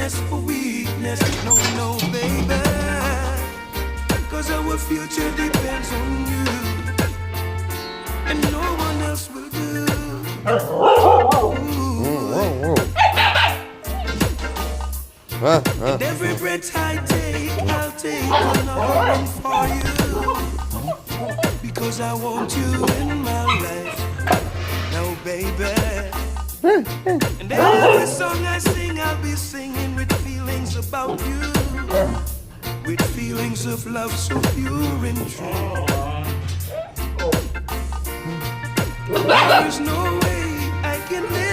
weakness for weakness. No, no, baby. Cause our future depends on you. And no one else will do. And every breath I take, I'll take another one for you. Because I want you in my life. Now, baby. And every song I sing, I'll be singing with feelings about you. With feelings of love so pure and true. There is no way I can live